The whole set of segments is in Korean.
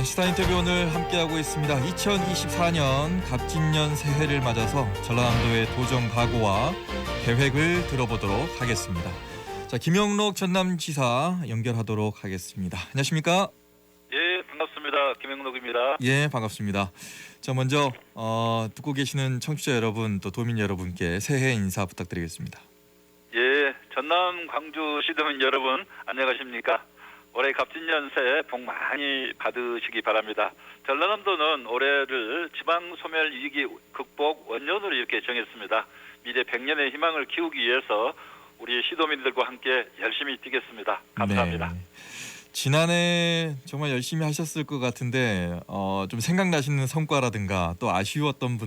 시사 인터뷰 오늘 함께하고 있습니다. 2024년 갑진년 새해를 맞아서 전라남도의 도정 각오와 계획을 들어보도록 하겠습니다. 자, 김영록 전남지사 연결하도록 하겠습니다. 안녕하십니까? 예, 반갑습니다. 김영록입니다. 예, 반갑습니다. 자, 먼저 듣고 계시는 청취자 여러분 또 도민 여러분께 새해 인사 부탁드리겠습니다. 예, 전남 광주 시도민 여러분 안녕하십니까? 올해 갑진년 새해 복 많이 받으시기 바랍니다. 전라남도는 올해를 지방 소멸 위기 극복 원년으로 이렇게 정했습니다. 미래 100년의 희망을 키우기 위해서 우리 시도민들과 함께 열심히 뛰겠습니다. 감사합니다. 네. 지난해 정말 열심히 하셨을 것 같은데 좀 생각나시는 성과라든가 또 아쉬웠던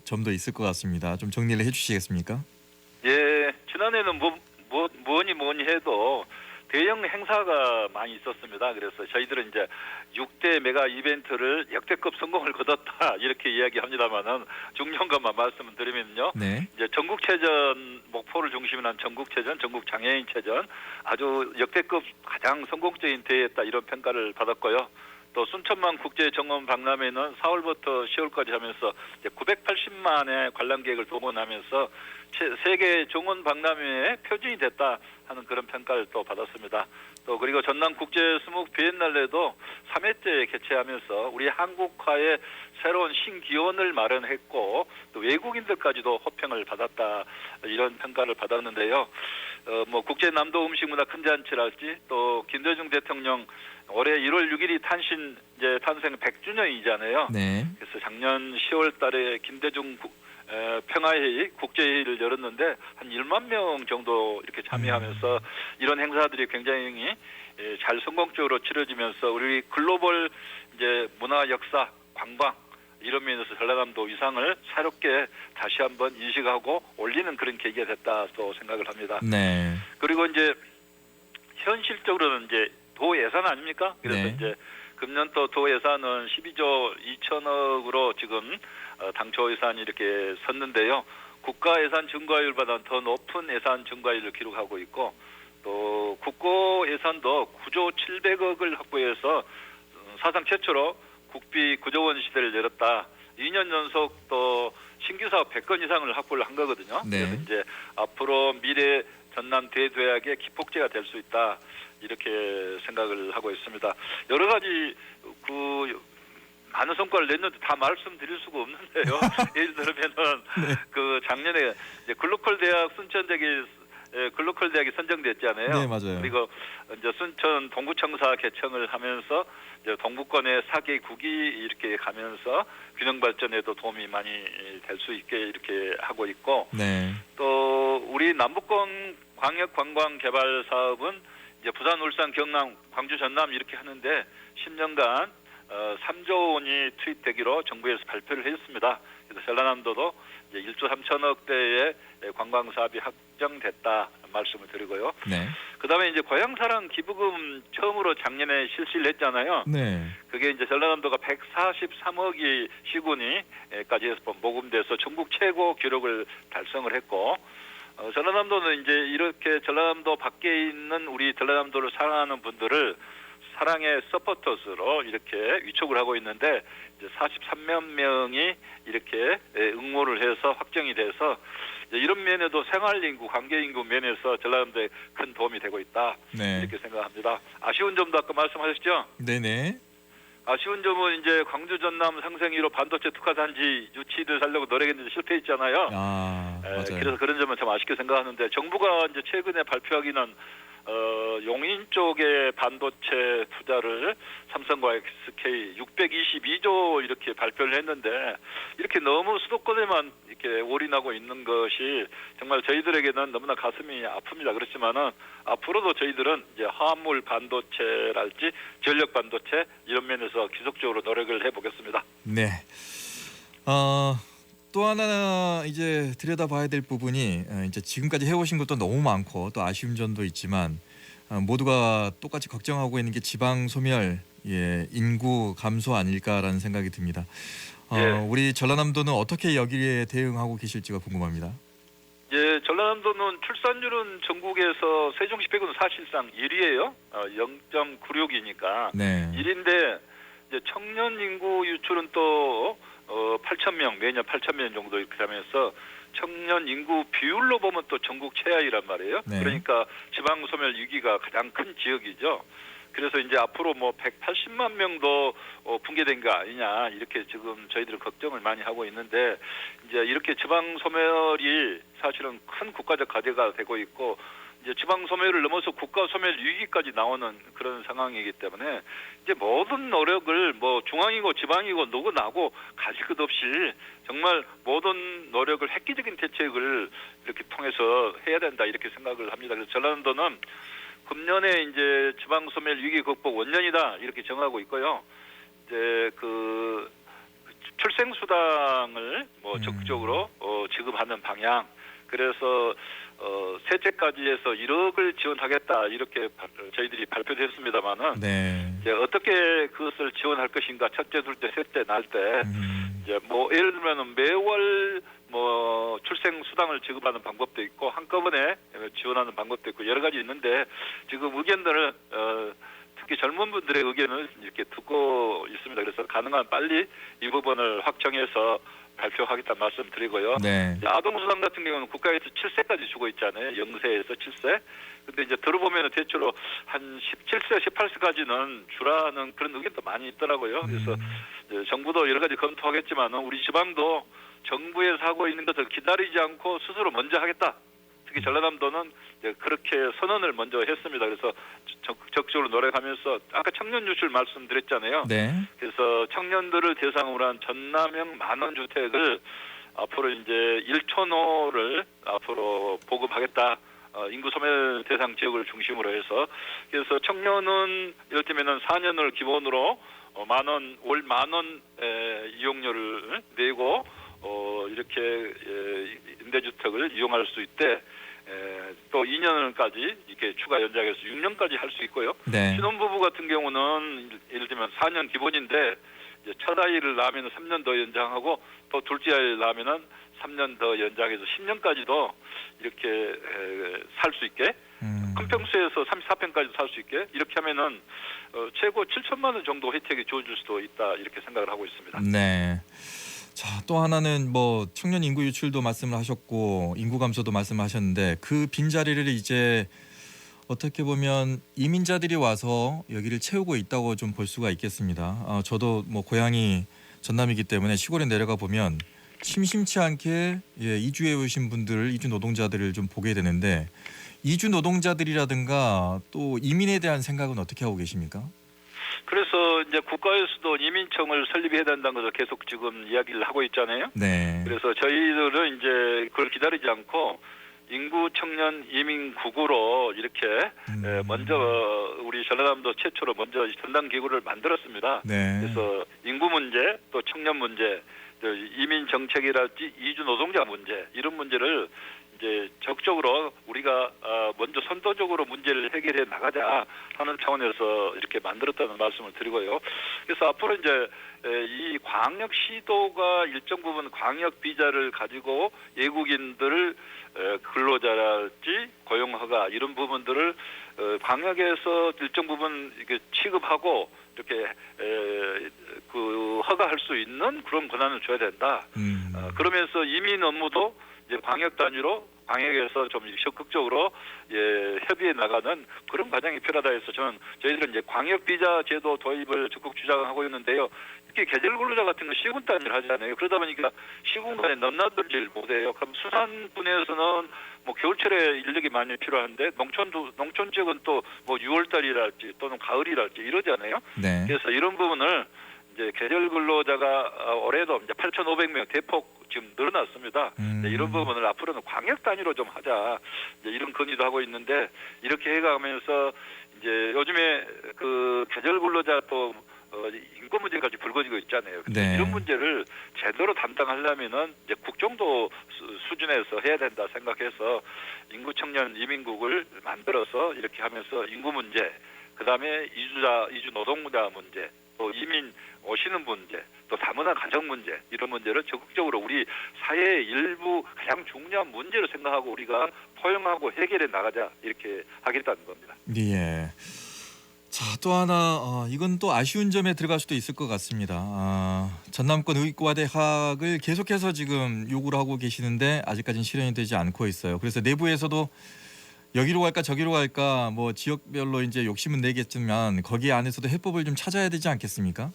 점도 있을 것 같습니다. 좀 정리를 해주시겠습니까? 예, 지난해는 뭐니 해도 대형 행사가 많이 있었습니다. 그래서 저희들은 이제 6대 메가 이벤트를 역대급 성공을 거뒀다 이렇게 이야기합니다만은 중요한 것만 말씀을 드리면요. 네. 이제 전국체전 목포를 중심으로 한 전국체전, 전국장애인체전 아주 역대급 가장 성공적인 대회였다 이런 평가를 받았고요. 또 순천만 국제정원 박람회는 4월부터 10월까지 하면서 980만의 관람객을 동원하면서 세계 정원 박람회의 표준이 됐다 하는 그런 평가를 또 받았습니다. 또 그리고 전남 국제 스묵 비엔날레도 3회째 개최하면서 우리 한국화의 새로운 신기원을 마련했고 또 외국인들까지도 호평을 받았다 이런 평가를 받았는데요. 국제 남도 음식 문화 큰 잔치랄지 또 김대중 대통령 올해 1월 6일이 탄생 100주년이잖아요. 네. 그래서 작년 10월 달에 김대중 평화회의 국제회의를 열었는데 한 1만 명 정도 이렇게 참여하면서 이런 행사들이 굉장히 잘 성공적으로 치러지면서 우리 글로벌 이제 문화 역사 관광 이런 면에서 전라남도 위상을 새롭게 다시 한번 인식하고 올리는 그런 계기가 됐다 또 생각을 합니다. 네. 그리고 이제 현실적으로는 이제 도 예산 아닙니까? 그래서 네. 이제 금년도 도 예산은 12조 2천억으로 지금 당초 예산이 이렇게 섰는데요. 국가 예산 증가율보다는 더 높은 예산 증가율을 기록하고 있고 또 국고 예산도 9조 700억을 확보해서 사상 최초로 국비 9조 원 시대를 열었다. 2년 연속 또 신규 사업 100건 이상을 확보를 한 거거든요. 네. 그래서 이제 앞으로 미래 전남 대도약의 기폭제가 될 수 있다. 이렇게 생각을 하고 있습니다. 여러 가지 많은 성과를 냈는데 다 말씀드릴 수가 없는데요. 예를 들면은 네. 작년에 이제 글로컬 대학 글로컬 대학이 선정됐잖아요. 네, 맞아요. 그리고 이제 순천 동구청사 개청을 하면서 이제 동구권의 4개국이 이렇게 가면서 균형 발전에도 도움이 많이 될 수 있게 이렇게 하고 있고, 네. 또 우리 남북권 광역 관광 개발 사업은 이제 부산, 울산, 경남, 광주, 전남 이렇게 하는데 10년간 3조 원이 투입되기로 정부에서 발표를 했습니다. 그래서 전라남도도 이제 1조 3천억 대의 관광 사업이 확정됐다 말씀을 드리고요. 네. 그다음에 이제 고향사랑 기부금 처음으로 작년에 실시를 했잖아요. 네. 그게 이제 전라남도가 143억이 시군이까지 해서 모금돼서 전국 최고 기록을 달성을 했고. 전라남도는 이제 이렇게 전라남도 밖에 있는 우리 전라남도를 사랑하는 분들을 사랑의 서포터스로 이렇게 위촉을 하고 있는데 이제 43만 명이 이렇게 응모를 해서 확정이 돼서 이런 면에도 생활인구, 관계인구 면에서 전라남도에 큰 도움이 되고 있다. 네. 이렇게 생각합니다. 아쉬운 점도 아까 말씀하셨죠? 네네. 아쉬운 점은 이제 광주 전남 상생위로 반도체 특화단지 유치를 하려고 노력했는데 실패했잖아요. 맞아요. 그래서 그런 점은 참 아쉽게 생각하는데 정부가 이제 최근에 발표하기는 용인 쪽에 반도체 투자를 삼성과 SK 622조 이렇게 발표를 했는데 이렇게 너무 수도권에만 이렇게 올인하고 있는 것이 정말 저희들에게는 너무나 가슴이 아픕니다. 그렇지만은 앞으로도 저희들은 이제 화합물 반도체랄지 전력 반도체 이런 면에서 지속적으로 노력을 해보겠습니다. 네. 또 하나 이제 들여다봐야 될 부분이 이제 지금까지 해오신 것도 너무 많고 또 아쉬운 점도 있지만 모두가 똑같이 걱정하고 있는 게 지방 소멸, 인구 감소 아닐까라는 생각이 듭니다. 우리 전라남도는 어떻게 여기에 대응하고 계실지가 궁금합니다. 예, 전라남도는 출산율은 전국에서 세종시 빼고는 사실상 1위예요. 0.96이니까 네. 1인데 이제 청년 인구 유출은 또 8천 명, 매년 8천 명 정도 이렇게 하면서 청년 인구 비율로 보면 또 전국 최하위란 말이에요. 네. 그러니까 지방 소멸 위기가 가장 큰 지역이죠. 그래서 이제 앞으로 뭐 180만 명도 붕괴된 거 아니냐 이렇게 지금 저희들은 걱정을 많이 하고 있는데 이제 이렇게 지방 소멸이 사실은 큰 국가적 과제가 되고 있고 이제 지방 소멸을 넘어서 국가 소멸 위기까지 나오는 그런 상황이기 때문에 이제 모든 노력을 뭐 중앙이고 지방이고 누구나고 가질 것 없이 정말 모든 노력을 획기적인 대책을 이렇게 통해서 해야 된다 이렇게 생각을 합니다. 그래서 전라남도는 금년에 이제 지방 소멸 위기 극복 원년이다 이렇게 정하고 있고요. 이제 그 출생 수당을 뭐 적극적으로 지급하는 방향. 그래서 셋째까지 해서 1억을 지원하겠다 이렇게 저희들이 발표했습니다만은 네. 이제 어떻게 그것을 지원할 것인가 첫째, 둘째, 셋째 날 때 이제 뭐 예를 들면은 매월 뭐 출생 수당을 지급하는 방법도 있고 한꺼번에 지원하는 방법도 있고 여러 가지 있는데 지금 의견들을 특히 젊은 분들의 의견을 이렇게 듣고 있습니다. 그래서 가능한 빨리 이 부분을 확정해서 발표하겠다 말씀드리고요. 네. 아동수당 같은 경우는 국가에서 7세까지 주고 있잖아요. 0세에서 7세. 근데 이제 들어보면 대체로 한 17세, 18세까지는 주라는 그런 의견도 많이 있더라고요. 그래서 정부도 여러 가지 검토하겠지만 우리 지방도 정부에서 하고 있는 것을 기다리지 않고 스스로 먼저 하겠다. 특히 전라남도는 그렇게 선언을 먼저 했습니다. 그래서 적극적으로 노력하면서 아까 청년 유출 말씀드렸잖아요. 네. 그래서 청년들을 대상으로 한 전남형 만원 주택을 앞으로 이제 1,000호를 앞으로 보급하겠다. 인구 소멸 대상 지역을 중심으로 해서 그래서 청년은 이를테면은 4년을 기본으로 월 10,000원 이용료를 내고 이렇게 임대주택을 이용할 수 있대. 또 2년까지 이렇게 추가 연장해서 6년까지 할 수 있고요. 네. 신혼부부 같은 경우는 예를 들면 4년 기본인데 이제 첫 아이를 낳으면 3년 더 연장하고 또 둘째 아이를 낳으면은 3년 더 연장해서 10년까지도 이렇게 살 수 있게 큰 평수에서 34평까지 살 수 있게 이렇게 하면은 최고 7천만 원 정도 혜택이 주어질 수도 있다 이렇게 생각을 하고 있습니다. 네. 자, 또 하나는 뭐 청년 인구 유출도 말씀을 하셨고 인구 감소도 말씀하셨는데 그 빈자리를 이제 어떻게 보면 이민자들이 와서 여기를 채우고 있다고 좀 볼 수가 있겠습니다. 저도 뭐 고향이 전남이기 때문에 시골에 내려가 보면 심심치 않게 이주해 오신 분들, 이주 노동자들을 좀 보게 되는데 이주 노동자들이라든가 또 이민에 대한 생각은 어떻게 하고 계십니까? 그래서 이제 국가에서도 이민청을 설립해야 된다는 것을 계속 지금 이야기를 하고 있잖아요. 네. 그래서 저희들은 이제 그걸 기다리지 않고 인구 청년 이민국으로 이렇게 먼저 우리 전라남도 최초로 먼저 전담 기구를 만들었습니다. 네. 그래서 인구 문제, 또 청년 문제, 또 이민 정책이랄지 이주 노동자 문제 이런 문제를 이제 적극적으로 우리가 먼저 선도적으로 문제를 해결해 나가자 하는 차원에서 이렇게 만들었다는 말씀을 드리고요. 그래서 앞으로 이제 이 광역시도가 일정 부분 광역 비자를 가지고 외국인들을 근로자랄지 고용허가 이런 부분들을 광역에서 일정 부분 이렇게 취급하고 이렇게 그 허가할 수 있는 그런 권한을 줘야 된다. 그러면서 이민 업무도 이제 광역 단위로 광역에서 좀 적극적으로 협의해 나가는 그런 과정이 필요하다 해서 저희들은 이제 광역 비자 제도 도입을 적극 주장하고 있는데요. 특히 계절 근로자 같은 거 시군 단위를 하잖아요. 그러다 보니까 시군 간에 넘나들질 못해요. 그럼 수산군에서는 뭐 겨울철에 인력이 많이 필요한데 농촌 지역은 또 뭐 6월달이랄지 또는 가을이랄지 이러잖아요. 네. 그래서 이런 부분을 이제 계절 근로자가 올해도 이제 8,500명 대폭 지금 늘어났습니다. 이런 부분을 앞으로는 광역 단위로 좀 하자 이제 이런 건의도 하고 있는데 이렇게 해가면서 이제 요즘에 그 계절 근로자 또 인권 문제까지 불거지고 있잖아요. 네. 이런 문제를 제대로 담당하려면은 이제 국정도 수준에서 해야 된다 생각해서 인구 청년 이민국을 만들어서 이렇게 하면서 인구 문제, 그다음에 이주 노동자 문제, 또 이민 오시는 문제, 또 다문화 가정 문제 이런 문제를 적극적으로 우리 사회의 일부 가장 중요한 문제로 생각하고 우리가 포용하고 해결해 나가자 이렇게 하겠다는 겁니다. 예. 자, 또 하나 이건 또 아쉬운 점에 들어갈 수도 있을 것 같습니다. 전남권 의과대학을 계속해서 지금 요구를 하고 계시는데 아직까지는 실현이 되지 않고 있어요. 그래서 내부에서도 여기로 갈까 저기로 갈까 뭐 지역별로 이제 욕심은 내겠지만 거기 안에서도 해법을 좀 찾아야 되지 않겠습니까?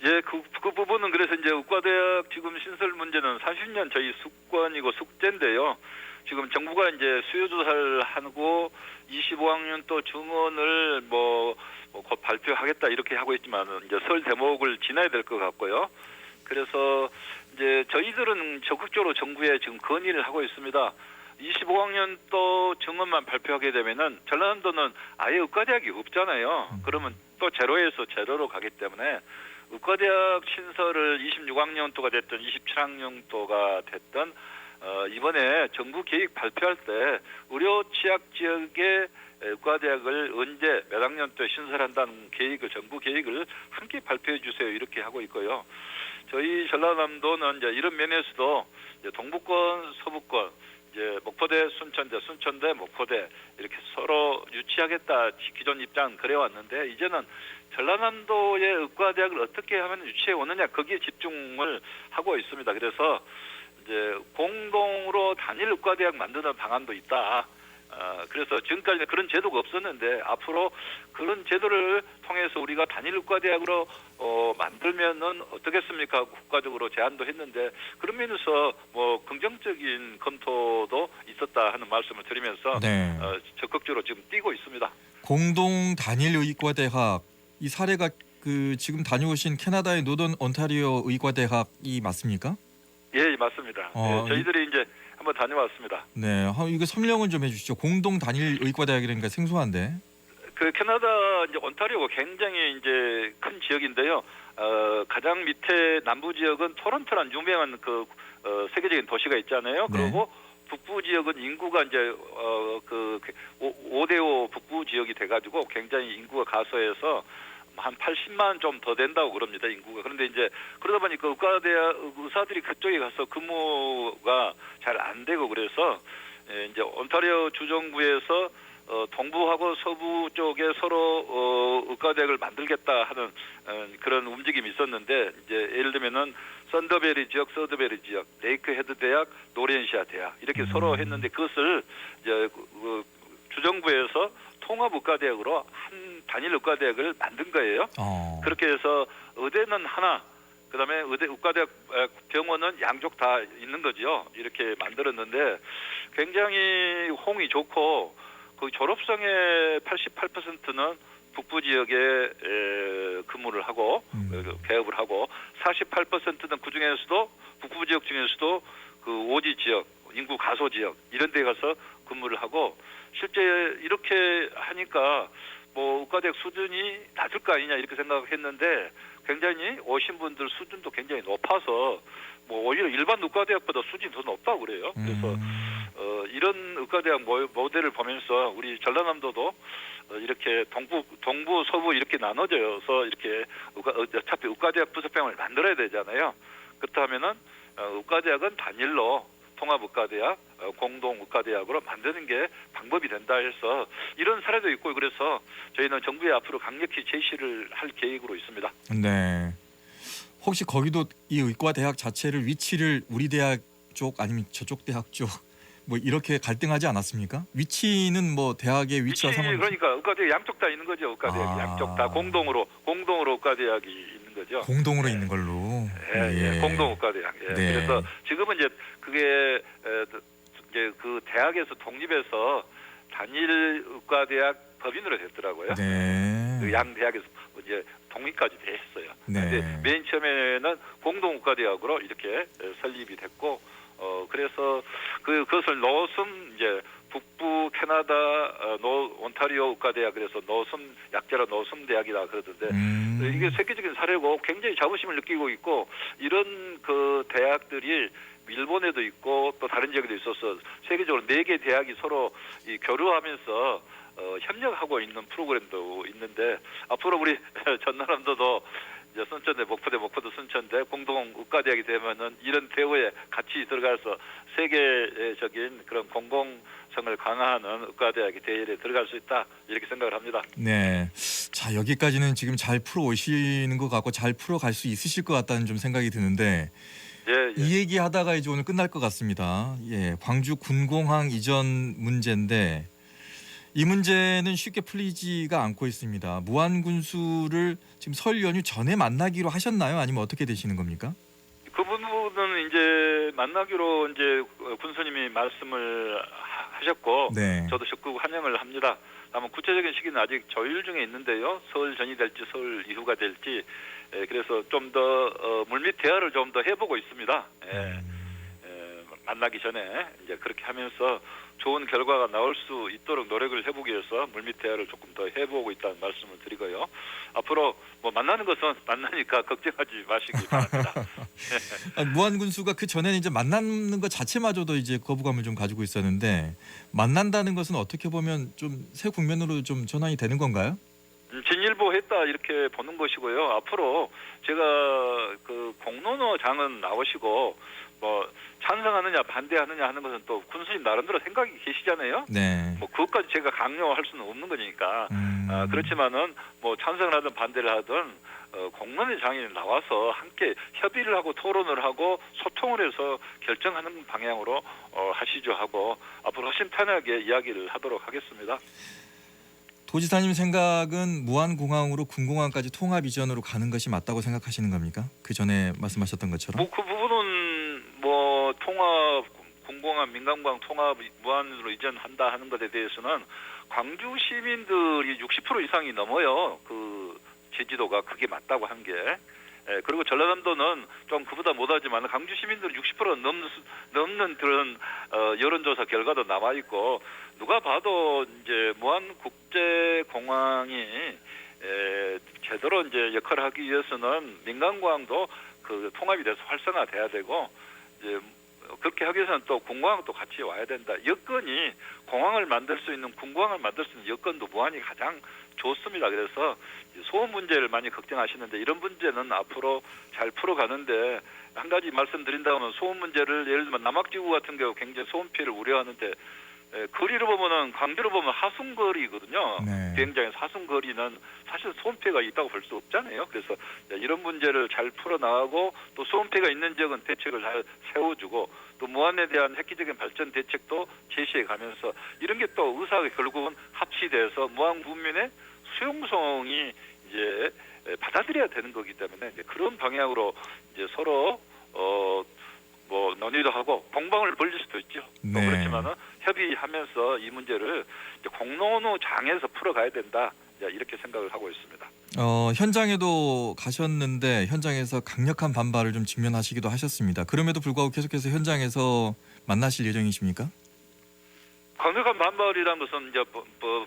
예, 그 부분은 그래서 이제 의과대학 지금 신설 문제는 40년 저희 숙권이고 숙제인데요. 지금 정부가 이제 수요 조사를 하고 25학년 또 증원을 곧 발표하겠다 이렇게 하고 있지만 이제 설 대목을 지나야 될 것 같고요. 그래서 이제 저희들은 적극적으로 정부에 지금 건의를 하고 있습니다. 25학년 또 증원만 발표하게 되면은 전라남도는 아예 의과대학이 없잖아요. 그러면 또 제로에서 제로로 가기 때문에 의과대학 신설을 26학년도가 됐든 27학년도가 됐든 이번에 정부 계획 발표할 때 의료 취약 지역의 의과대학을 언제 몇 학년도에 신설한다는 계획을 정부 계획을 함께 발표해 주세요 이렇게 하고 있고요. 저희 전라남도는 이제 이런 면에서도 이제 동부권, 서부권 이제 목포대, 순천대, 목포대 이렇게 서로 유치하겠다 기존 입장 그래왔는데 이제는 전라남도의 의과대학을 어떻게 하면 유치해 오느냐 거기에 집중을 하고 있습니다. 그래서 이제 공동으로 단일 의과대학 만드는 방안도 있다. 그래서 지금까지 그런 제도가 없었는데 앞으로 그런 제도를 통해서 우리가 단일 의과대학으로 만들면은 어떻겠습니까? 국가적으로 제안도 했는데 그런 면에서 뭐 긍정적인 검토도 있었다 하는 말씀을 드리면서 네. 적극적으로 지금 뛰고 있습니다. 공동 단일 의과대학 이 사례가 그 지금 다녀오신 캐나다의 노던 온타리오 의과대학이 맞습니까? 예, 맞습니다. 예, 저희들이 이제 한번 다녀왔습니다. 네, 이거 설명을 좀 해주시죠. 공동 단일 의과대학이라니까 생소한데. 그 캐나다 이제 온타리오가 굉장히 이제 큰 지역인데요. 가장 밑에 남부 지역은 토론토라는 유명한 그 세계적인 도시가 있잖아요. 네. 그리고 북부 지역은 인구가 이제 5대5 북부 지역이 돼가지고 굉장히 인구가 가소해서 한 80만 좀 더 된다고 그럽니다 인구가. 그런데 이제 그러다 보니까 의과대학 의사들이 그쪽에 가서 근무가 잘 안 되고 그래서 이제 온타리오 주정부에서 동부하고 서부 쪽에 서로 의과대학을 만들겠다 하는 그런 움직임이 있었는데 이제 예를 들면은 썬더베리 지역, 서드베리 지역, 레이크헤드 대학, 노렌시아 대학 이렇게 서로 했는데 그것을 이제 주정부에서 통합의과대학으로 한 단일 의과대학을 만든 거예요. 그렇게 해서 의대는 하나, 그다음에 의과대학 병원은 양쪽 다 있는 거죠. 이렇게 만들었는데 굉장히 호응이 좋고 그 졸업생의 88%는 북부 지역에 근무를 하고 개업을 하고 48%는 그 중에서도 북부 지역 중에서도 그 오지 지역, 인구 가소 지역 이런 데 가서 근무를 하고 실제 이렇게 하니까 뭐 의과대학 수준이 낮을 거 아니냐 이렇게 생각했는데 굉장히 오신 분들 수준도 굉장히 높아서 뭐 오히려 일반 의과대학보다 수준이 더 높다고 그래요. 그래서 이런 의과대학 모델을 보면서 우리 전라남도도 이렇게 동부, 서부 이렇게 나눠져서 이렇게 어차피 의과대학 부속병을 만들어야 되잖아요. 그렇다면은 의과대학은 단일로 통합의과대학, 공동의과대학으로 만드는 게 방법이 된다 해서 이런 사례도 있고 그래서 저희는 정부에 앞으로 강력히 제시를 할 계획으로 있습니다. 네. 혹시 거기도 이 의과대학 자체를 위치를 우리 대학 쪽 아니면 저쪽 대학 쪽 뭐 이렇게 갈등하지 않았습니까? 위치는 뭐 대학의 위치와 상관. 그러니까 의과대학 양쪽 다 있는 거죠. 의과대학 양쪽 다 공동으로 의과대학이 있는 거죠. 공동으로 있는 걸로. 예. 공동의과대학. 예. 네. 그래서 지금은 이제 그게 이제 그 대학에서 독립해서 단일 의과대학 법인으로 됐더라고요. 네. 그 양 대학에서 이제 독립까지 됐어요. 네. 근데 맨 처음에는 공동의과대학으로 이렇게 설립이 됐고 그래서 그것을 노섬 이제 북부 캐나다 온타리오 의과대학 그래서 노섬 약자로 노섬 대학이다 그러던데 이게 세계적인 사례고 굉장히 자부심을 느끼고 있고 이런 그 대학들이 일본에도 있고 또 다른 지역에도 있어서 세계적으로 4개 대학이 서로 교류하면서 협력하고 있는 프로그램도 있는데 앞으로 우리 전라남도도 이제 순천대 목포대 목포도 순천대 공동 의과대학이 되면은 이런 대우에 같이 들어가서 세계적인 그런 공공성을 강화하는 의과대학이 대열에 들어갈 수 있다 이렇게 생각을 합니다. 네. 자, 여기까지는 지금 잘 풀어 오시는 것 같고 잘 풀어갈 수 있으실 것 같다는 좀 생각이 드는데 예. 이 얘기하다가 이제 오늘 끝날 것 같습니다. 예, 광주 군공항 이전 문제인데 이 문제는 쉽게 풀리지가 않고 있습니다. 무한군수를 지금 설 연휴 전에 만나기로 하셨나요? 아니면 어떻게 되시는 겁니까? 그 부분은 이제 만나기로 이제 군수님이 말씀을 하셨고 네. 저도 적극 환영을 합니다. 다만 구체적인 시기는 아직 조율 중에 있는데요. 설 전이 될지 설 이후가 될지 그래서 좀 더 물밑 대화를 좀 더 해보고 있습니다. 만나기 전에 이제 그렇게 하면서 좋은 결과가 나올 수 있도록 노력을 해보기 위해서 물밑 대화를 조금 더 해보고 있다는 말씀을 드리고요. 앞으로 뭐 만나는 것은 만나니까 걱정하지 마시기 바랍니다. 무한군수가 그 전에는 이제 만나는 것 자체마저도 이제 거부감을 좀 가지고 있었는데 만난다는 것은 어떻게 보면 좀 새 국면으로 좀 전환이 되는 건가요? 진일보했다 이렇게 보는 것이고요. 앞으로 제가 그 공론호장은 나오시고 뭐 찬성하느냐 반대하느냐 하는 것은 또 군수님 나름대로 생각이 계시잖아요. 네. 뭐 그것까지 제가 강요할 수는 없는 거니까. 그렇지만은 뭐 찬성을 하든 반대를 하든 공론회장이 나와서 함께 협의를 하고 토론을 하고 소통을 해서 결정하는 방향으로 하시죠 하고 앞으로 훨씬 편하게 이야기를 하도록 하겠습니다. 도지사님 생각은 무한공항으로 군공항까지 통합 이전으로 가는 것이 맞다고 생각하시는 겁니까? 그 전에 말씀하셨던 것처럼. 뭐 그 부분은 뭐 통합 군공항 민간공항 통합 무한으로 이전한다 하는 것에 대해서는 광주 시민들이 60% 이상이 넘어요. 그 제지도가 그게 맞다고 한 게. 그리고 전라남도는 좀 그보다 못하지만 광주 시민들은 60% 넘는 그런 여론조사 결과도 남아 있고 누가 봐도 이제 무한국제공항이 제대로 이제 역할을 하기 위해서는 민간공항도 그 통합이 돼서 활성화돼야 되고 이제 그렇게 하기 위해서는 또 군공항도 같이 와야 된다. 여건이 공항을 만들 수 있는 군공항을 만들 수 있는 여건도 무한이 가장 좋습니다. 그래서 소음 문제를 많이 걱정하시는데 이런 문제는 앞으로 잘 풀어가는데 한 가지 말씀드린다면 소음 문제를 예를 들면 남학지구 같은 경우 굉장히 소음 피해를 우려하는데 거리로 보면은 광주로 보면 하순거리거든요. 네. 비행장에서 하순거리는 사실 소음 피해가 있다고 볼 수 없잖아요. 그래서 이런 문제를 잘 풀어나가고 또 소음 피해가 있는 지역은 대책을 잘 세워주고 또 무한에 대한 획기적인 발전 대책도 제시해가면서 이런 게 또 의사가 결국은 합치돼서 무한 국민의 수용성이 이제 받아들여야 되는 거기 때문에 이제 그런 방향으로 이제 서로 뭐 논의도 하고 공방을 벌릴 수도 있죠. 네. 그렇지만은 협의하면서 이 문제를 이제 공론호장에서 풀어가야 된다. 이렇게 생각을 하고 있습니다. 현장에도 가셨는데 현장에서 강력한 반발을 좀 직면하시기도 하셨습니다. 그럼에도 불구하고 계속해서 현장에서 만나실 예정이십니까? 강력한 반발이라는 것은 이제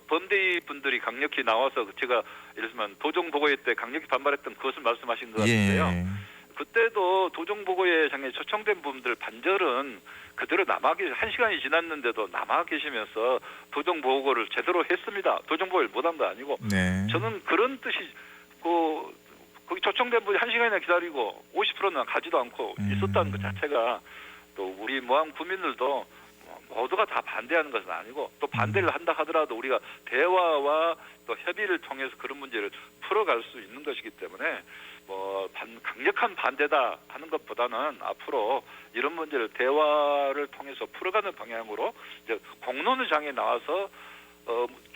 범대위 분들이 강력히 나와서 제가 예를 들면 도정보고회 때 강력히 반발했던 그것을 말씀하신 것 같은데요. 예. 그때도 도정보고회장에 초청된 분들 반절은 그대로 남아 계시 1시간이 지났는데도 남아 계시면서 도정보고를 제대로 했습니다. 도정보고를 못한 거 아니고 네. 저는 그런 뜻이 거기 초청된 분이 1시간이나 기다리고 50%는 가지도 않고 있었다는 것 자체가 또 우리 무한 국민들도 모두가 다 반대하는 것은 아니고 또 반대를 한다 하더라도 우리가 대화와 또 협의를 통해서 그런 문제를 풀어갈 수 있는 것이기 때문에 뭐 강력한 반대다 하는 것보다는 앞으로 이런 문제를 대화를 통해서 풀어가는 방향으로 이제 공론의장에 나와서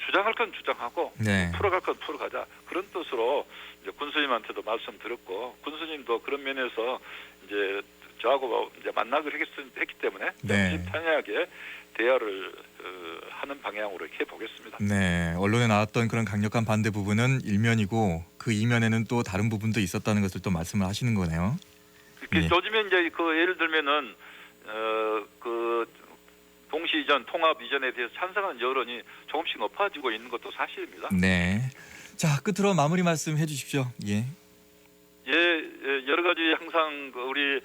주장할 건 주장하고 네. 풀어갈 건 풀어가자 그런 뜻으로 이제 군수님한테도 말씀드렸고 군수님도 그런 면에서 이제 저하고 이제 만나기로 했기 때문에 네. 편하게 대화를 하는 방향으로 이렇게 보겠습니다. 네, 언론에 나왔던 그런 강력한 반대 부분은 일면이고 그 이면에는 또 다른 부분도 있었다는 것을 또 말씀을 하시는 거네요. 예. 요즘에 이제 그 예를 들면은 그 동시 이전, 통합 이전에 대해서 찬성하는 여론이 조금씩 높아지고 있는 것도 사실입니다. 네. 자, 끝으로 마무리 말씀 해주십시오. 예. 여러 가지 항상 우리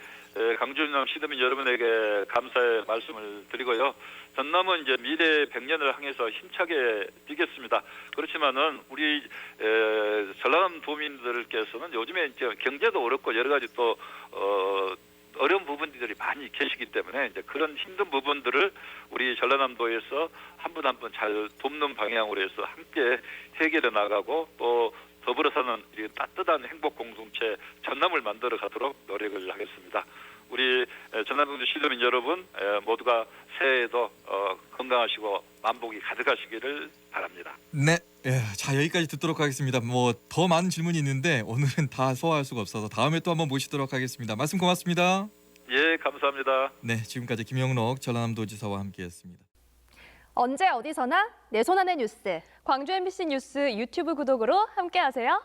강주남 시도민 여러분에게 감사의 말씀을 드리고요. 전남은 이제 미래 100년을 향해서 힘차게 뛰겠습니다. 그렇지만 그렇지만은 우리 전라남 도민들께서는 요즘에 이제 경제도 어렵고 여러 가지 또 어려운 부분들이 많이 계시기 때문에 이제 그런 힘든 부분들을 우리 전라남도에서 한 분 한 분 잘 돕는 방향으로 해서 함께 해결해 나가고 또 더불어 사는 이런 따뜻한 행복 공동체 전남을 만들어 가도록 노력을 하겠습니다. 우리 전남도 시도민 여러분 모두가 새해에도 건강하시고 만복이 가득하시기를 바랍니다. 네, 자 여기까지 듣도록 하겠습니다. 뭐 더 많은 질문이 있는데 오늘은 다 소화할 수가 없어서 다음에 또 한번 모시도록 하겠습니다. 말씀 고맙습니다. 예, 감사합니다. 네, 지금까지 김영록 전라남도지사와 함께했습니다. 언제 어디서나 내 손 안의 뉴스. 광주 MBC 뉴스 유튜브 구독으로 함께하세요.